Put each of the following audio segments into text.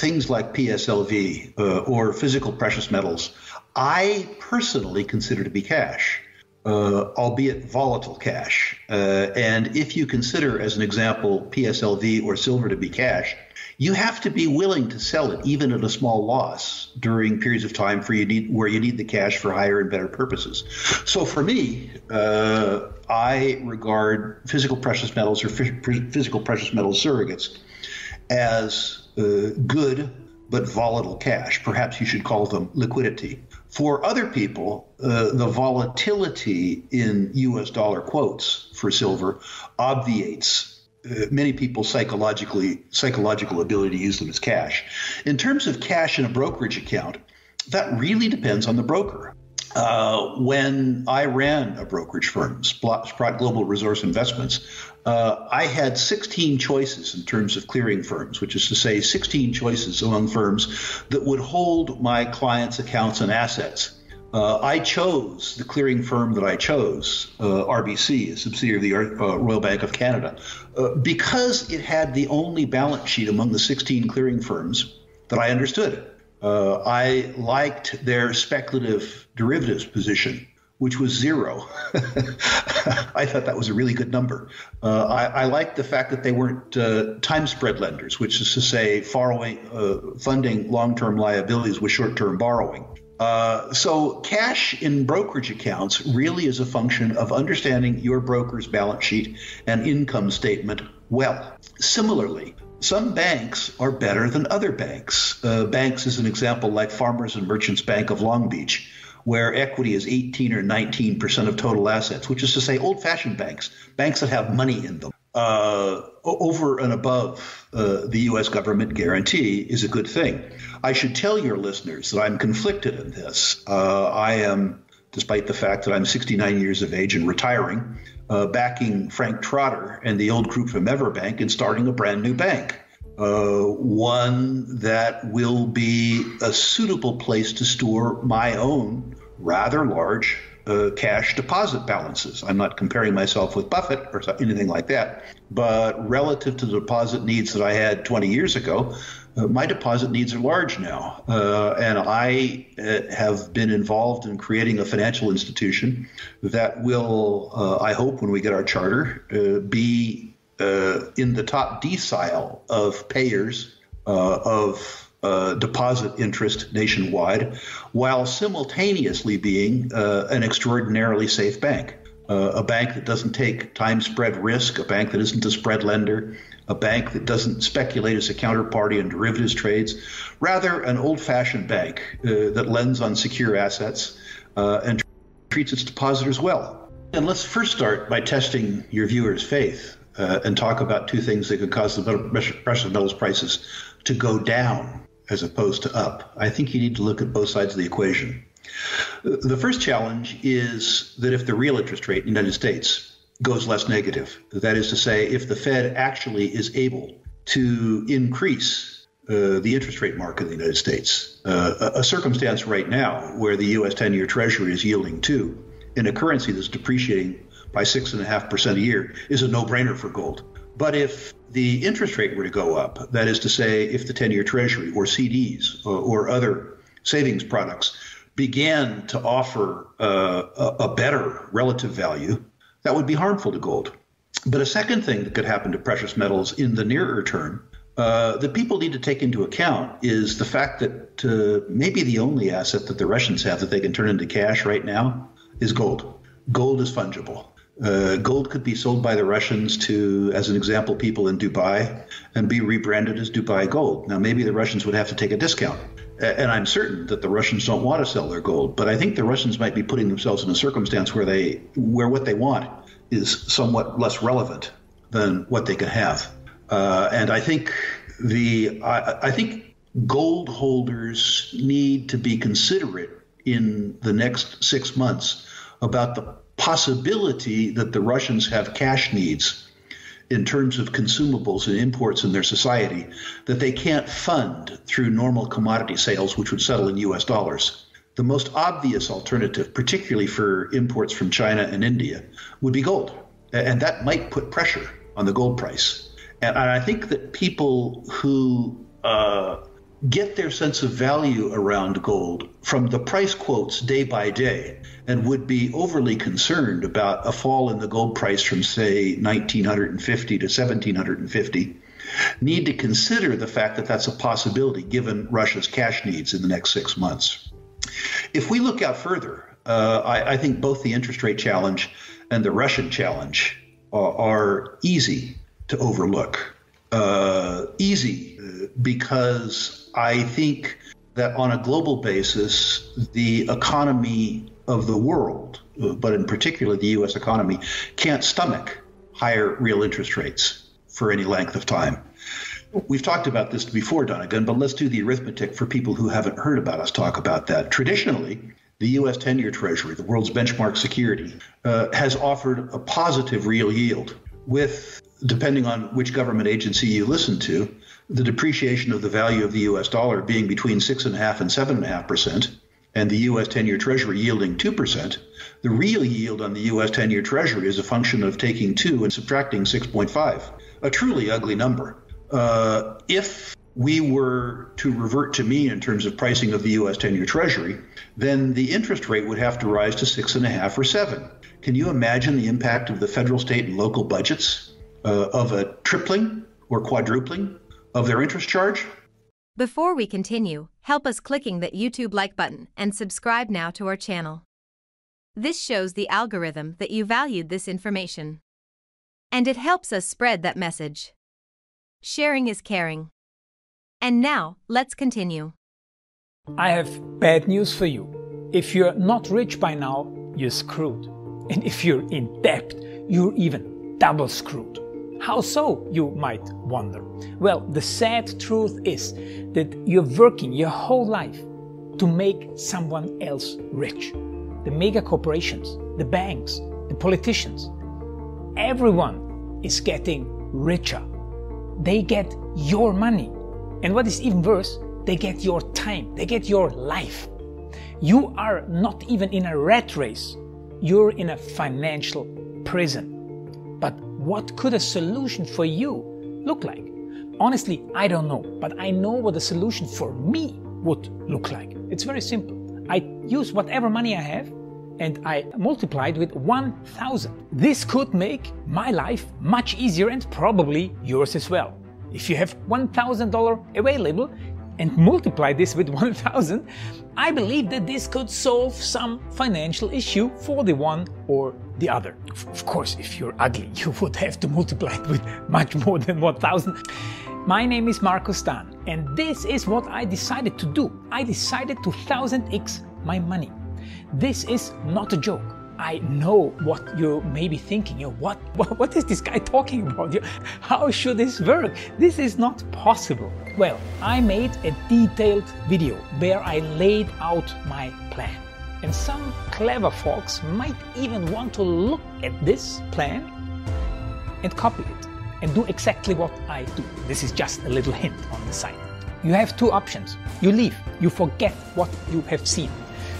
things like PSLV or physical precious metals, I personally consider to be cash, albeit volatile cash. And if you consider, as an example, PSLV or silver to be cash, you have to be willing to sell it even at a small loss during periods of time where you need the cash for higher and better purposes. So for me, I regard physical precious metals or physical precious metal surrogates as good but volatile cash. Perhaps you should call them liquidity. For other people, the volatility in U.S. dollar quotes for silver obviates many people's psychological ability to use them as cash. In terms of cash in a brokerage account, that really depends on the broker. When I ran a brokerage firm, Sprott Global Resource Investments, I had 16 choices in terms of clearing firms, which is to say 16 choices among firms that would hold my clients' accounts and assets. I chose the clearing firm that I chose, RBC, a subsidiary of the Royal Bank of Canada, because it had the only balance sheet among the 16 clearing firms that I understood. I liked their speculative derivatives position, which was 0. I thought that was a really good number. I liked the fact that they weren't time spread lenders, which is to say funding long-term liabilities with short-term borrowing. So cash in brokerage accounts really is a function of understanding your broker's balance sheet and income statement well. Similarly, some banks are better than other banks. Banks is an example like Farmers and Merchants Bank of Long Beach, where equity is 18 or 19% of total assets, which is to say old-fashioned banks, banks that have money in them. Over and above the U.S. government guarantee is a good thing. I should tell your listeners that I'm conflicted in this. I am, despite the fact that I'm 69 years of age and retiring, backing Frank Trotter and the old group from Everbank in starting a brand new bank, one that will be a suitable place to store my own rather large cash deposit balances. I'm not comparing myself with Buffett or anything like that, but relative to the deposit needs that I had 20 years ago, my deposit needs are large now. And I have been involved in creating a financial institution that will, I hope when we get our charter, be in the top decile of payers of deposit interest nationwide, while simultaneously being an extraordinarily safe bank. A bank that doesn't take time spread risk, a bank that isn't a spread lender, a bank that doesn't speculate as a counterparty in derivatives trades, rather an old-fashioned bank that lends on secure assets and treats its depositors well. And let's first start by testing your viewers' faith and talk about two things that could cause the precious metals prices to go down as opposed to up. I think you need to look at both sides of the equation. The first challenge is that if the real interest rate in the United States goes less negative, that is to say, if the Fed actually is able to increase the interest rate market in the United States, a circumstance right now where the U.S. 10-year Treasury is yielding 2 in a currency that's depreciating by 6.5% a year is a no-brainer for gold. But if the interest rate were to go up, that is to say, if the 10-year Treasury or CDs or other savings products began to offer a better relative value, that would be harmful to gold. But a second thing that could happen to precious metals in the nearer term that people need to take into account is the fact that maybe the only asset that the Russians have that they can turn into cash right now is gold. Gold is fungible. Gold could be sold by the Russians to, as an example, people in Dubai and be rebranded as Dubai Gold. Now, maybe the Russians would have to take a discount. And I'm certain that the Russians don't want to sell their gold, but I think the Russians might be putting themselves in a circumstance where what they want is somewhat less relevant than what they can have. And I think gold holders need to be considerate in the next 6 months about the possibility that the Russians have cash needs in terms of consumables and imports in their society that they can't fund through normal commodity sales, which would settle in U.S. dollars. The most obvious alternative, particularly for imports from China and India, would be gold. And that might put pressure on the gold price. And I think that people who get their sense of value around gold from the price quotes day by day and would be overly concerned about a fall in the gold price from, say, 1950 to 1750, need to consider the fact that that's a possibility given Russia's cash needs in the next 6 months. If we look out further, I think both the interest rate challenge and the Russian challenge are easy to overlook. Easy because I think that on a global basis, the economy of the world, but in particular the U.S. economy, can't stomach higher real interest rates for any length of time. We've talked about this before, Donegan, but let's do the arithmetic for people who haven't heard about us talk about that. Traditionally, the U.S. 10-year Treasury, the world's benchmark security, has offered a positive real yield with, depending on which government agency you listen to, the depreciation of the value of the U.S. dollar being between 6.5% and 7.5%, and the U.S. 10-year Treasury yielding 2%. The real yield on the U.S. 10-year Treasury is a function of taking 2 and subtracting 6.5, a truly ugly number. If we were to revert to mean in terms of pricing of the U.S. 10-year Treasury, then the interest rate would have to rise to 6.5 or 7. Can you imagine the impact of the federal, state, and local budgets of a tripling or quadrupling of their interest charge? Before we continue, help us clicking that YouTube like button and subscribe now to our channel. This shows the algorithm that you valued this information. And it helps us spread that message. Sharing is caring. And now, let's continue. I have bad news for you. If you're not rich by now, you're screwed. And if you're in debt, you're even double screwed. How so, you might wonder? Well, the sad truth is that you're working your whole life to make someone else rich. The mega corporations, the banks, the politicians, everyone is getting richer. They get your money. And what is even worse, they get your time, they get your life. You are not even in a rat race, you're in a financial prison. But what could a solution for you look like? Honestly, I don't know, but I know what a solution for me would look like. It's very simple. I use whatever money I have and I multiply it with 1,000. This could make my life much easier and probably yours as well. If you have $1,000 available and multiply this with 1,000, I believe that this could solve some financial issue for the one or the other. Of course, if you're ugly, you would have to multiply it with much more than 1,000. My name is Marco Stan, and this is what I decided to do. I decided to 1000x my money. This is not a joke. I know what you may be thinking. What is this guy talking about? How should this work? This is not possible. Well, I made a detailed video where I laid out my plan. And some clever folks might even want to look at this plan and copy it and do exactly what I do. This is just a little hint on the side. You have two options. You leave, you forget what you have seen.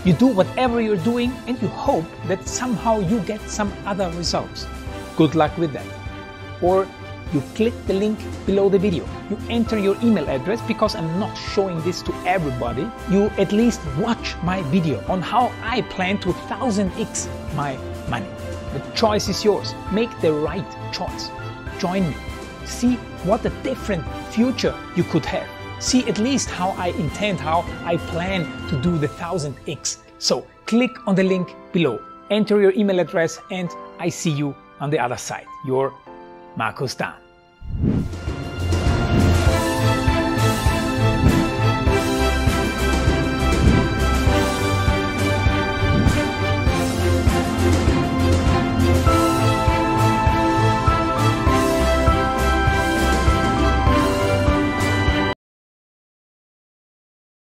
You do whatever you're doing and you hope that somehow you get some other results. Good luck with that. Or you click the link below the video. You enter your email address because I'm not showing this to everybody. You at least watch my video on how I plan to 1000x my money. The choice is yours. Make the right choice. Join me. See what a different future you could have. See at least how I intend, how I plan to do the 1000x. So click on the link below, enter your email address, and I see you on the other side. Your Marco Stan.